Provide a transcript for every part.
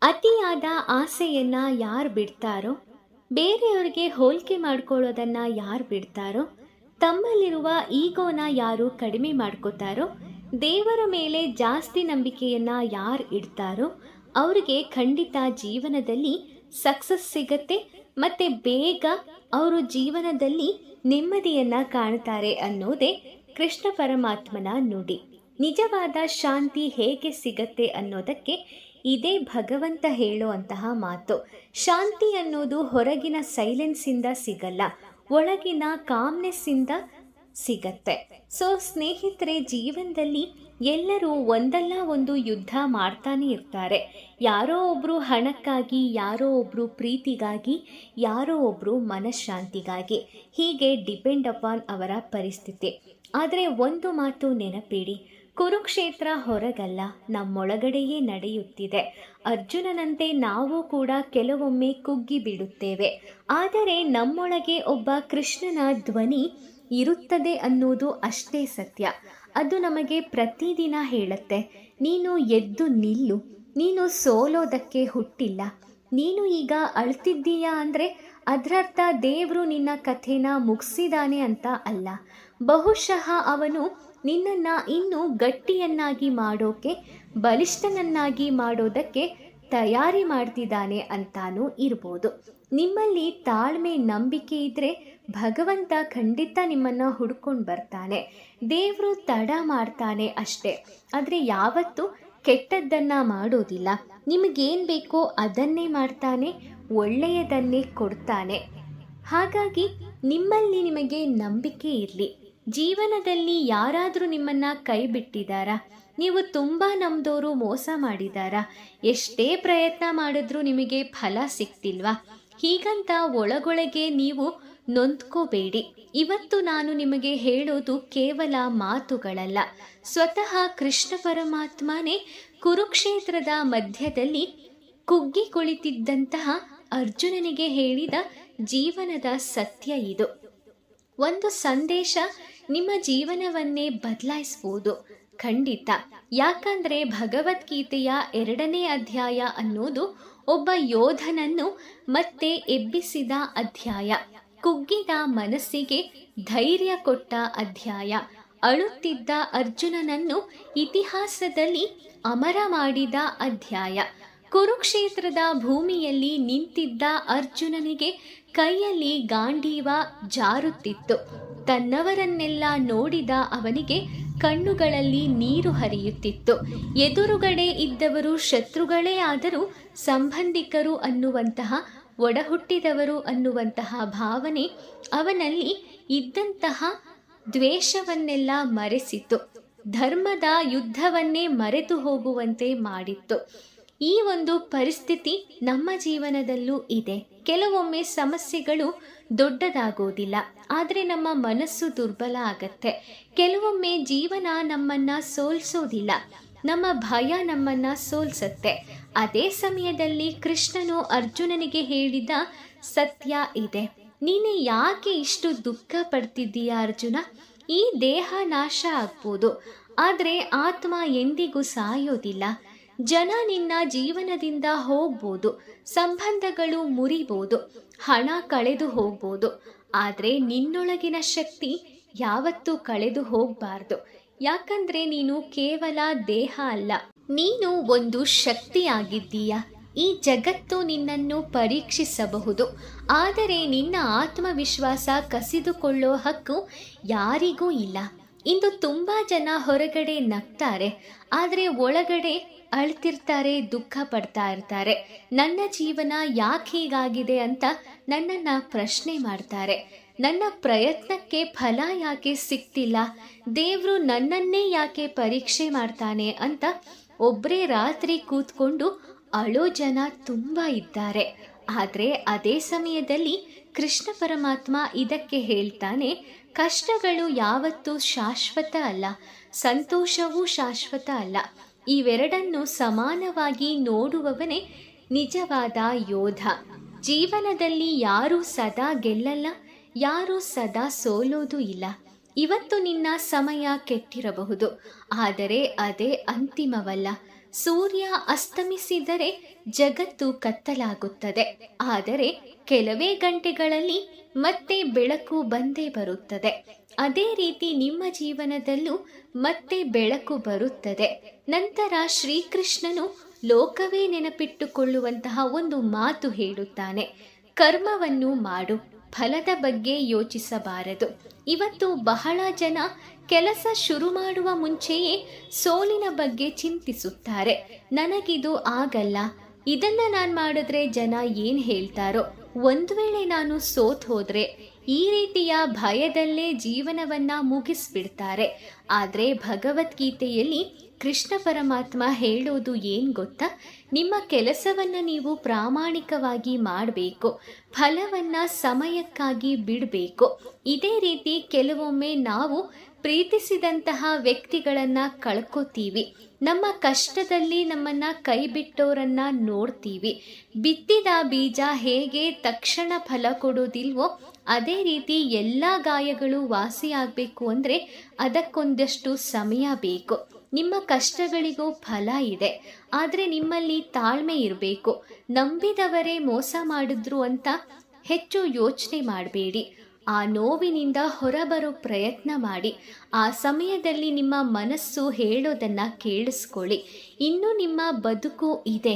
ಅತಿಯಾದ ಆಸೆಯನ್ನ ಯಾರು ಬಿಡ್ತಾರೋ, ಬೇರೆಯವರಿಗೆ ಹೋಲಿಕೆ ಮಾಡ್ಕೊಳ್ಳೋದನ್ನ ಯಾರು ಬಿಡ್ತಾರೋ, ತಮ್ಮಲ್ಲಿರುವ ಈಗೋನ ಯಾರು ಕಡಿಮೆ ಮಾಡ್ಕೋತಾರೋ, ದೇವರ ಮೇಲೆ ಜಾಸ್ತಿ ನಂಬಿಕೆಯನ್ನ ಯಾರು ಇಡ್ತಾರೋ ಅವರಿಗೆ ಖಂಡಿತ ಜೀವನದಲ್ಲಿ ಸಕ್ಸಸ್ ಸಿಗತ್ತೆ. ಮತ್ತೆ ಬೇಗ ಅವರು ಜೀವನದಲ್ಲಿ ನೆಮ್ಮದಿಯನ್ನ ಕಾಣ್ತಾರೆ ಅನ್ನೋದೇ ಕೃಷ್ಣ ಪರಮಾತ್ಮನ ನುಡಿ. ನಿಜವಾದ ಶಾಂತಿ ಹೇಗೆ ಸಿಗತ್ತೆ ಅನ್ನೋದಕ್ಕೆ ಇದೇ ಭಗವಂತ ಹೇಳುವಂತಹ ಮಾತು. ಶಾಂತಿ ಅನ್ನೋದು ಹೊರಗಿನ ಸೈಲೆನ್ಸಿಂದ ಸಿಗಲ್ಲ, ಒಳಗಿನ ಕಾಮ್ನೆಸ್ಸಿಂದ ಸಿಗತ್ತೆ. ಸೊ ಸ್ನೇಹಿತರೆ, ಜೀವನದಲ್ಲಿ ಎಲ್ಲರೂ ಒಂದಲ್ಲ ಒಂದು ಯುದ್ಧ ಮಾಡ್ತಾನೆ ಇರ್ತಾರೆ. ಯಾರೋ ಒಬ್ರು ಹಣಕ್ಕಾಗಿ, ಯಾರೋ ಒಬ್ರು ಪ್ರೀತಿಗಾಗಿ, ಯಾರೋ ಒಬ್ರು ಮನಃಶಾಂತಿಗಾಗಿ, ಹೀಗೆ ಡಿಪೆಂಡ್ ಅಪಾನ್ ಅವರ ಪರಿಸ್ಥಿತಿ. ಆದರೆ ಒಂದು ಮಾತು ನೆನಪಿಡಿ, ಕುರುಕ್ಷೇತ್ರ ಹೊರಗಲ್ಲ, ನಮ್ಮೊಳಗಡೆಯೇ ನಡೆಯುತ್ತಿದೆ. ಅರ್ಜುನನಂತೆ ನಾವು ಕೂಡ ಕೆಲವೊಮ್ಮೆ ಕುಗ್ಗಿ ಬಿಡುತ್ತೇವೆ. ಆದರೆ ನಮ್ಮೊಳಗೆ ಒಬ್ಬ ಕೃಷ್ಣನ ಧ್ವನಿ ಇರುತ್ತದೆ ಅನ್ನೋದು ಅಷ್ಟೇ ಸತ್ಯ. ಅದು ನಮಗೆ ಪ್ರತಿದಿನ ಹೇಳುತ್ತೆ, ನೀನು ಎದ್ದು ನಿಲ್ಲು, ನೀನು ಸೋಲೋದಕ್ಕೆ ಹುಟ್ಟಿಲ್ಲ. ನೀನು ಈಗ ಅಳ್ತಿದ್ದೀಯಾ ಅಂದರೆ ಅದರರ್ಥ ದೇವರು ನಿನ್ನ ಕಥೆನ ಮುಗಿಸಿದಾನೆ ಅಂತ ಅಲ್ಲ. ಬಹುಶಃ ಅವನು ನಿನ್ನನ್ನು ಇನ್ನೂ ಗಟ್ಟಿಯನ್ನಾಗಿ ಮಾಡೋಕೆ, ಬಲಿಷ್ಠನನ್ನಾಗಿ ಮಾಡೋದಕ್ಕೆ ತಯಾರಿ ಮಾಡ್ತಿದ್ದಾನೆ ಅಂತಾನೂ ಇರ್ಬೋದು. ನಿಮ್ಮಲ್ಲಿ ತಾಳ್ಮೆ, ನಂಬಿಕೆ ಇದ್ದರೆ ಭಗವಂತ ಖಂಡಿತ ನಿಮ್ಮನ್ನು ಹುಡ್ಕೊಂಡು ಬರ್ತಾನೆ. ದೇವರು ತಡ ಮಾಡ್ತಾನೆ ಅಷ್ಟೇ, ಆದರೆ ಯಾವತ್ತೂ ಕೆಟ್ಟದ್ದನ್ನು ಮಾಡೋದಿಲ್ಲ. ನಿಮಗೇನು ಬೇಕೋ ಅದನ್ನೇ ಮಾಡ್ತಾನೆ, ಒಳ್ಳೆಯದನ್ನೇ ಕೊಡ್ತಾನೆ. ಹಾಗಾಗಿ ನಿಮ್ಮಲ್ಲಿ ನಿಮಗೆ ನಂಬಿಕೆ ಇರಲಿ. ಜೀವನದಲ್ಲಿ ಯಾರಾದರೂ ನಿಮ್ಮನ್ನು ಕೈ ಬಿಟ್ಟಿದ್ದಾರಾ? ನೀವು ತುಂಬ ನಂಬಿದವರು ಮೋಸ ಮಾಡಿದಾರಾ? ಎಷ್ಟೇ ಪ್ರಯತ್ನ ಮಾಡಿದ್ರೂ ನಿಮಗೆ ಫಲ ಸಿಗ್ತಿಲ್ವಾ? ಹೀಗಂತ ಒಳಗೊಳಗೆ ನೀವು ನೊಂದ್ಕೋಬೇಡಿ. ಇವತ್ತು ನಾನು ನಿಮಗೆ ಹೇಳೋದು ಕೇವಲ ಮಾತುಗಳಲ್ಲ. ಸ್ವತಃ ಕೃಷ್ಣ ಪರಮಾತ್ಮನೇ ಕುರುಕ್ಷೇತ್ರದ ಮಧ್ಯದಲ್ಲಿ ಕುಗ್ಗಿ ಕುಳಿತಿದ್ದಂತಹ ಅರ್ಜುನನಿಗೆ ಹೇಳಿದ ಜೀವನದ ಸತ್ಯ ಇದು. ಒಂದು ಸಂದೇಶ ನಿಮ್ಮ ಜೀವನವನ್ನೇ ಬದಲಾಯಿಸ್ಬೋದು, ಖಂಡಿತ. ಯಾಕಂದರೆ ಭಗವದ್ಗೀತೆಯ 2ನೇ ಅಧ್ಯಾಯ ಅನ್ನೋದು ಒಬ್ಬ ಯೋಧನನ್ನು ಮತ್ತೆ ಎಬ್ಬಿಸಿದ ಅಧ್ಯಾಯ, ಕುಗ್ಗಿದ ಮನಸ್ಸಿಗೆ ಧೈರ್ಯ ಕೊಟ್ಟ ಅಧ್ಯಾಯ, ಅಳುತ್ತಿದ್ದ ಅರ್ಜುನನನ್ನು ಇತಿಹಾಸದಲ್ಲಿ ಅಮರ ಮಾಡಿದ ಅಧ್ಯಾಯ. ಕುರುಕ್ಷೇತ್ರದ ಭೂಮಿಯಲ್ಲಿ ನಿಂತಿದ್ದ ಅರ್ಜುನನಿಗೆ ಕೈಯಲ್ಲಿ ಗಾಂಡೀವ ಜಾರುತ್ತಿತ್ತು. ತನ್ನವರನ್ನೆಲ್ಲ ನೋಡಿದ ಅವನಿಗೆ ಕಣ್ಣುಗಳಲ್ಲಿ ನೀರು ಹರಿಯುತ್ತಿತ್ತು. ಎದುರುಗಡೆ ಇದ್ದವರು ಶತ್ರುಗಳೇ ಆದರೂ ಸಂಬಂಧಿಕರು ಅನ್ನುವಂತಹ, ಒಡಹುಟ್ಟಿದವರು ಅನ್ನುವಂತಹ ಭಾವನೆ ಅವನಲ್ಲಿ ಇದ್ದಂತಹ ದ್ವೇಷವನ್ನೆಲ್ಲ ಮರೆಸಿತು. ಧರ್ಮದ ಯುದ್ಧವನ್ನೇ ಮರೆತು ಹೋಗುವಂತೆ ಮಾಡಿತ್ತು. ಈ ಒಂದು ಪರಿಸ್ಥಿತಿ ನಮ್ಮ ಜೀವನದಲ್ಲೂ ಇದೆ. ಕೆಲವೊಮ್ಮೆ ಸಮಸ್ಯೆಗಳು ದೊಡ್ಡದಾಗೋದಿಲ್ಲ, ಆದರೆ ನಮ್ಮ ಮನಸ್ಸು ದುರ್ಬಲ ಆಗತ್ತೆ. ಕೆಲವೊಮ್ಮೆ ಜೀವನ ನಮ್ಮನ್ನು ಸೋಲಿಸೋದಿಲ್ಲ, ನಮ್ಮ ಭಯ ನಮ್ಮನ್ನು ಸೋಲಿಸತ್ತೆ. ಅದೇ ಸಮಯದಲ್ಲಿ ಕೃಷ್ಣನು ಅರ್ಜುನನಿಗೆ ಹೇಳಿದ ಸತ್ಯ ಇದೆ. ನೀನು ಯಾಕೆ ಇಷ್ಟು ದುಃಖ ಪಡ್ತಿದ್ದೀಯಾ ಅರ್ಜುನ? ಈ ದೇಹ ನಾಶ ಆಗ್ಬೋದು, ಆದರೆ ಆತ್ಮ ಎಂದಿಗೂ ಸಾಯೋದಿಲ್ಲ. ಜನ ನಿನ್ನ ಜೀವನದಿಂದ ಹೋಗ್ಬೋದು, ಸಂಬಂಧಗಳು ಮುರಿಬೋದು, ಹಣ ಕಳೆದು ಹೋಗ್ಬೋದು, ಆದರೆ ನಿನ್ನೊಳಗಿನ ಶಕ್ತಿ ಯಾವತ್ತೂ ಕಳೆದು ಹೋಗಬಾರ್ದು. ಯಾಕಂದ್ರೆ ನೀನು ಕೇವಲ ದೇಹ ಅಲ್ಲ, ನೀನು ಒಂದು ಶಕ್ತಿಯಾಗಿದ್ದೀಯ. ಈ ಜಗತ್ತು ನಿನ್ನನ್ನು ಪರೀಕ್ಷಿಸಬಹುದು, ಆದರೆ ನಿನ್ನ ಆತ್ಮವಿಶ್ವಾಸ ಕಸಿದುಕೊಳ್ಳೋ ಹಕ್ಕು ಯಾರಿಗೂ ಇಲ್ಲ. ಇಂದು ತುಂಬ ಜನ ಹೊರಗಡೆ ನಗ್ತಾರೆ, ಆದರೆ ಒಳಗಡೆ ಅಳ್ತಿರ್ತಾರೆ, ದುಃಖ ಪಡ್ತಾ ಇರ್ತಾರೆ. ನನ್ನ ಜೀವನ ಯಾಕೆ ಹೀಗಾಗಿದೆ ಅಂತ ನನ್ನನ್ನು ಪ್ರಶ್ನೆ ಮಾಡ್ತಾರೆ. ನನ್ನ ಪ್ರಯತ್ನಕ್ಕೆ ಫಲ ಯಾಕೆ ಸಿಗ್ತಿಲ್ಲ? ದೇವರು ನನ್ನನ್ನೇ ಯಾಕೆ ಪರೀಕ್ಷೆ ಮಾಡ್ತಾನೆ ಅಂತ ಒಬ್ಬರೇ ರಾತ್ರಿ ಕೂತ್ಕೊಂಡು ಅಳೋ ಜನ ತುಂಬ ಇದ್ದಾರೆ. ಆದರೆ ಅದೇ ಸಮಯದಲ್ಲಿ ಕೃಷ್ಣ ಪರಮಾತ್ಮ ಇದಕ್ಕೆ ಹೇಳ್ತಾನೆ, ಕಷ್ಟಗಳು ಯಾವತ್ತೂ ಶಾಶ್ವತ ಅಲ್ಲ, ಸಂತೋಷವೂ ಶಾಶ್ವತ ಅಲ್ಲ. ಇವೆರಡನ್ನು ಸಮಾನವಾಗಿ ನೋಡುವವನೇ ನಿಜವಾದ ಯೋಧ. ಜೀವನದಲ್ಲಿ ಯಾರೂ ಸದಾ ಗೆಲ್ಲಲ್ಲ, ಯಾರೂ ಸದಾ ಸೋಲೋದು ಇಲ್ಲ. ಇವತ್ತು ನಿನ್ನ ಸಮಯ ಕೆಟ್ಟಿರಬಹುದು, ಆದರೆ ಅದೇ ಅಂತಿಮವಲ್ಲ. ಸೂರ್ಯ ಅಸ್ತಮಿಸಿದರೆ ಜಗತ್ತು ಕತ್ತಲಾಗುತ್ತದೆ, ಆದರೆ ಕೆಲವೇ ಗಂಟೆಗಳಲ್ಲಿ ಮತ್ತೆ ಬೆಳಕು ಬಂದೇ ಬರುತ್ತದೆ. ಅದೇ ರೀತಿ ನಿಮ್ಮ ಜೀವನದಲ್ಲೂ ಮತ್ತೆ ಬೆಳಕು ಬರುತ್ತದೆ. ನಂತರ ಶ್ರೀಕೃಷ್ಣನು ಲೋಕವೇ ನೆನಪಿಟ್ಟುಕೊಳ್ಳುವಂತಹ ಒಂದು ಮಾತು ಹೇಳುತ್ತಾನೆ, ಕರ್ಮವನ್ನು ಮಾಡು, ಫಲದ ಬಗ್ಗೆ ಯೋಚಿಸಬಾರದು. ಇವತ್ತು ಬಹಳ ಜನ ಕೆಲಸ ಶುರು ಮಾಡುವ ಮುಂಚೆಯೇ ಸೋಲಿನ ಬಗ್ಗೆ ಚಿಂತಿಸುತ್ತಾರೆ. ನನಗಿದು ಆಗಲ್ಲ, ಇದನ್ನ ನಾನು ಮಾಡಿದ್ರೆ ಜನ ಏನು ಹೇಳ್ತಾರೋ, ಒಂದು ವೇಳೆ ನಾನು ಸೋತ್ ಹೋದ್ರೆ, ಈ ರೀತಿಯ ಭಯದಲ್ಲೇ ಜೀವನವನ್ನ ಮುಗಿಸ್ಬಿಡ್ತಾರೆ. ಆದರೆ ಭಗವದ್ಗೀತೆಯಲ್ಲಿ ಕೃಷ್ಣ ಪರಮಾತ್ಮ ಹೇಳೋದು ಏನು ಗೊತ್ತಾ? ನಿಮ್ಮ ಕೆಲಸವನ್ನು ನೀವು ಪ್ರಾಮಾಣಿಕವಾಗಿ ಮಾಡಬೇಕು, ಫಲವನ್ನು ಸಮಯಕ್ಕಾಗಿ ಬಿಡಬೇಕು. ಇದೇ ರೀತಿ ಕೆಲವೊಮ್ಮೆ ನಾವು ಪ್ರೀತಿಸಿದಂತಹ ವ್ಯಕ್ತಿಗಳನ್ನು ಕಳ್ಕೊತೀವಿ. ನಮ್ಮ ಕಷ್ಟದಲ್ಲಿ ನಮ್ಮನ್ನು ಕೈ ಬಿಟ್ಟೋರನ್ನ ನೋಡ್ತೀವಿ. ಬಿತ್ತಿದ ಬೀಜ ಹೇಗೆ ತಕ್ಷಣ ಫಲ ಕೊಡೋದಿಲ್ವೋ, ಅದೇ ರೀತಿ ಎಲ್ಲ ಗಾಯಗಳು ವಾಸಿಯಾಗಬೇಕು ಅಂದರೆ ಅದಕ್ಕೊಂದಷ್ಟು ಸಮಯ ಬೇಕು. ನಿಮ್ಮ ಕಷ್ಟಗಳಿಗೂ ಫಲ ಇದೆ, ಆದರೆ ನಿಮ್ಮಲ್ಲಿ ತಾಳ್ಮೆ ಇರಬೇಕು. ನಂಬಿದವರೇ ಮೋಸ ಮಾಡಿದ್ರು ಅಂತ ಹೆಚ್ಚು ಯೋಚನೆ ಮಾಡಬೇಡಿ. ಆ ನೋವಿನಿಂದ ಹೊರಬರೋ ಪ್ರಯತ್ನ ಮಾಡಿ. ಆ ಸಮಯದಲ್ಲಿ ನಿಮ್ಮ ಮನಸ್ಸು ಹೇಳೋದನ್ನು ಕೇಳಿಸ್ಕೊಳ್ಳಿ. ಇನ್ನೂ ನಿಮ್ಮ ಬದುಕು ಇದೆ,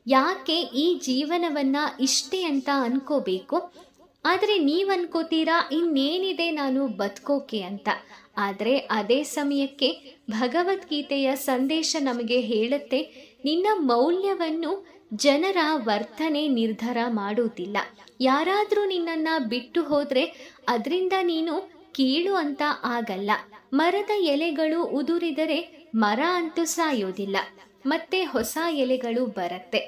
ಯಾಕೆ ಈ ಜೀವನವನ್ನು ಇಷ್ಟೇ ಅಂತ ಅನ್ಕೋಬೇಕು. ಆದರೆ ನೀವು ಅನ್ಕೋತೀರಾ ಇನ್ನೇನಿದೆ ನಾನು ಬದುಕೋಕೆ ಅಂತ. ಆದರೆ ಅದೇ ಸಮಯಕ್ಕೆ ಭಗವದ್ಗೀತೆಯ ಸಂದೇಶ ನಮಗೆ ಹೇಳುತ್ತೆ, ನಿನ್ನ ಮೌಲ್ಯವನ್ನು ಜನರ ವರ್ತನೆ ನಿರ್ಧಾರ ಮಾಡುವುದಿಲ್ಲ. ಯಾರಾದರೂ ನಿನ್ನನ್ನು ಬಿಟ್ಟು ಹೋದರೆ ಅದರಿಂದ ನೀನು ಕೀಳು ಅಂತ ಆಗಲ್ಲ. ಮರದ ಎಲೆಗಳು ಉದುರಿದರೆ ಮರ ಅಂತೂ ಸಾಯೋದಿಲ್ಲ, ಮತ್ತೆ ಹೊಸ ಎಲೆಗಳು ಬರುತ್ತೆ.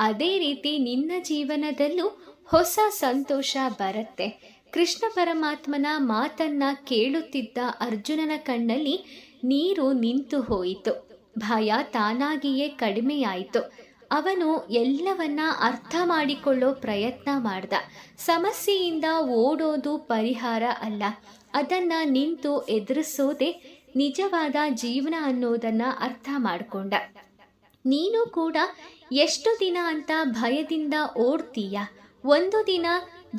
ಅದೇ ರೀತಿ ನಿನ್ನ ಜೀವನದಲ್ಲೂ ಹೊಸ ಸಂತೋಷ ಬರುತ್ತೆ. ಕೃಷ್ಣ ಪರಮಾತ್ಮನ ಮಾತನ್ನ ಕೇಳುತ್ತಿದ್ದ ಅರ್ಜುನನ ಕಣ್ಣಲ್ಲಿ ನೀರು ನಿಂತು ಹೋಯಿತು. ಭಯ ತಾನಾಗಿಯೇ ಕಡಿಮೆಯಾಯಿತು. ಅವನು ಎಲ್ಲವನ್ನ ಅರ್ಥ ಮಾಡಿಕೊಳ್ಳೋ ಪ್ರಯತ್ನ ಮಾಡ್ದ. ಸಮಸ್ಯೆಯಿಂದ ಓಡೋದು ಪರಿಹಾರ ಅಲ್ಲ, ಅದನ್ನ ನಿಂತು ಎದುರಿಸೋದೇ ನಿಜವಾದ ಜೀವನ ಅನ್ನೋದನ್ನ ಅರ್ಥ ಮಾಡಿಕೊಂಡ. ನೀನು ಕೂಡ ಎಷ್ಟು ದಿನ ಅಂತ ಭಯದಿಂದ ಓಡ್ತೀಯ? ಒಂದು ದಿನ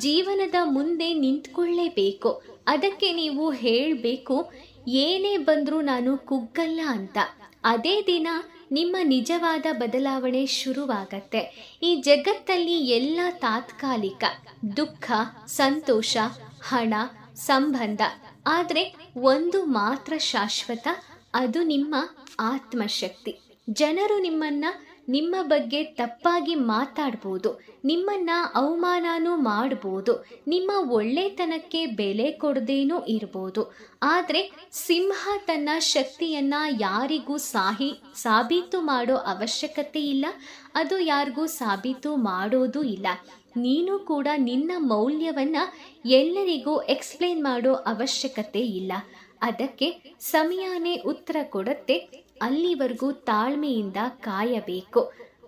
ಜೀವನದ ಮುಂದೆ ನಿಂತ್ಕೊಳ್ಳೇಬೇಕು. ಅದಕ್ಕೆ ನೀವು ಹೇಳಬೇಕು, ಏನೇ ಬಂದರೂ ನಾನು ಕುಗ್ಗಲ್ಲ ಅಂತ. ಅದೇ ದಿನ ನಿಮ್ಮ ನಿಜವಾದ ಬದಲಾವಣೆ ಶುರುವಾಗತ್ತೆ. ಈ ಜಗತ್ತಲ್ಲಿ ಎಲ್ಲ ತಾತ್ಕಾಲಿಕ, ದುಃಖ, ಸಂತೋಷ, ಹಣ, ಸಂಬಂಧ. ಆದರೆ ಒಂದು ಮಾತ್ರ ಶಾಶ್ವತ, ಅದು ನಿಮ್ಮ ಆತ್ಮಶಕ್ತಿ. ಜನರು ನಿಮ್ಮ ಬಗ್ಗೆ ತಪ್ಪಾಗಿ ಮಾತಾಡ್ಬೋದು, ನಿಮ್ಮನ್ನ ಅವಮಾನನೂ ಮಾಡ್ಬೋದು, ನಿಮ್ಮ ಒಳ್ಳೆತನಕ್ಕೆ ಬೆಲೆ ಕೊಡದೇನೂ ಇರ್ಬೋದು. ಆದರೆ ಸಿಂಹ ತನ್ನ ಶಕ್ತಿಯನ್ನ ಯಾರಿಗೂ ಸಾಬೀತು ಮಾಡೋ ಅವಶ್ಯಕತೆ ಇಲ್ಲ, ಅದು ಯಾರಿಗೂ ಸಾಬೀತು ಮಾಡೋದು ಇಲ್ಲ. ನೀನು ಕೂಡ ನಿನ್ನ ಮೌಲ್ಯವನ್ನ ಎಲ್ಲರಿಗೂ ಎಕ್ಸ್ಪ್ಲೇನ್ ಮಾಡೋ ಅವಶ್ಯಕತೆ ಇಲ್ಲ. ಅದಕ್ಕೆ ಸಮಯನೇ ಉತ್ತರ ಕೊಡುತ್ತೆ. ಅಲ್ಲಿವರೆಗೂ ತಾಳ್ಮೆಯಿಂದ ಕಾಯಬೇಕು.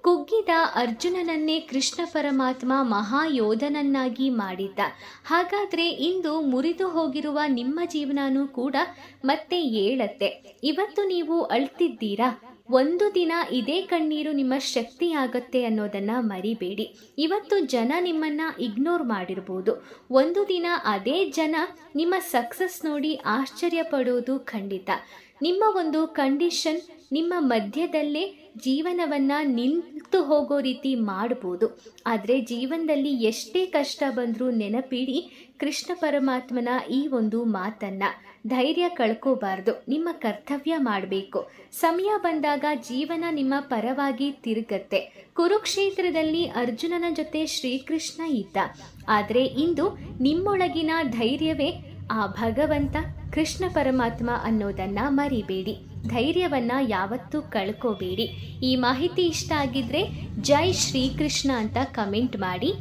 ಕುಗ್ಗಿದ ಅರ್ಜುನನನ್ನೇ ಕೃಷ್ಣ ಪರಮಾತ್ಮ ಮಹಾಯೋಧನನ್ನಾಗಿ ಮಾಡಿದ್ದ. ಹಾಗಾದರೆ ಇಂದು ಮುರಿದು ಹೋಗಿರುವ ನಿಮ್ಮ ಜೀವನನೂ ಕೂಡ ಮತ್ತೆ ಏಳತ್ತೆ. ಇವತ್ತು ನೀವು ಅಳ್ತಿದ್ದೀರಾ, ಒಂದು ದಿನ ಇದೇ ಕಣ್ಣೀರು ನಿಮ್ಮ ಶಕ್ತಿ ಆಗತ್ತೆ ಅನ್ನೋದನ್ನು ಮರಿಬೇಡಿ. ಇವತ್ತು ಜನ ನಿಮ್ಮನ್ನು ಇಗ್ನೋರ್ ಮಾಡಿರ್ಬೋದು, ಒಂದು ದಿನ ಅದೇ ಜನ ನಿಮ್ಮ ಸಕ್ಸಸ್ ನೋಡಿ ಆಶ್ಚರ್ಯ ಪಡೋದು ಖಂಡಿತ. ನಿಮ್ಮ ಒಂದು ಕಂಡೀಷನ್ ನಿಮ್ಮ ಮಧ್ಯದಲ್ಲೇ ಜೀವನವನ್ನು ನಿಂತು ಹೋಗೋ ರೀತಿ ಮಾಡ್ಬೋದು. ಆದರೆ ಜೀವನದಲ್ಲಿ ಎಷ್ಟೇ ಕಷ್ಟ ಬಂದರೂ ನೆನಪಿಡಿ ಕೃಷ್ಣ ಪರಮಾತ್ಮನ ಈ ಒಂದು ಮಾತನ್ನು. ಧೈರ್ಯ ಕಳ್ಕೋಬಾರ್ದು, ನಿಮ್ಮ ಕರ್ತವ್ಯ ಮಾಡಬೇಕು. ಸಮಯ ಬಂದಾಗ ಜೀವನ ನಿಮ್ಮ ಪರವಾಗಿ ತಿರುಗತ್ತೆ. ಕುರುಕ್ಷೇತ್ರದಲ್ಲಿ ಅರ್ಜುನನ ಜೊತೆ ಶ್ರೀಕೃಷ್ಣ ಇದ್ದ. ಆದರೆ ಇಂದು ನಿಮ್ಮೊಳಗಿನ ಧೈರ್ಯವೇ ಆ ಭಗವಂತ ಕೃಷ್ಣ ಪರಮಾತ್ಮ ಅನ್ನೋದನ್ನು ಮರಿಬೇಡಿ. ಧೈರ್ಯವನ್ನು ಯಾವತ್ತೂ ಕಳ್ಕೋಬೇಡಿ. ಈ ಮಾಹಿತಿ ಇಷ್ಟ ಆಗಿದ್ರೆ ಜೈ ಶ್ರೀಕೃಷ್ಣ ಅಂತ ಕಮೆಂಟ್ ಮಾಡಿ.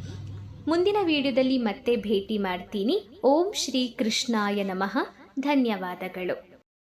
ಮುಂದಿನ ವಿಡಿಯೋದಲ್ಲಿ ಮತ್ತೆ ಭೇಟಿ ಮಾಡ್ತೀನಿ. ಓಂ ಶ್ರೀ ಕೃಷ್ಣಾಯ ನಮಃ. ಧನ್ಯವಾದಗಳು.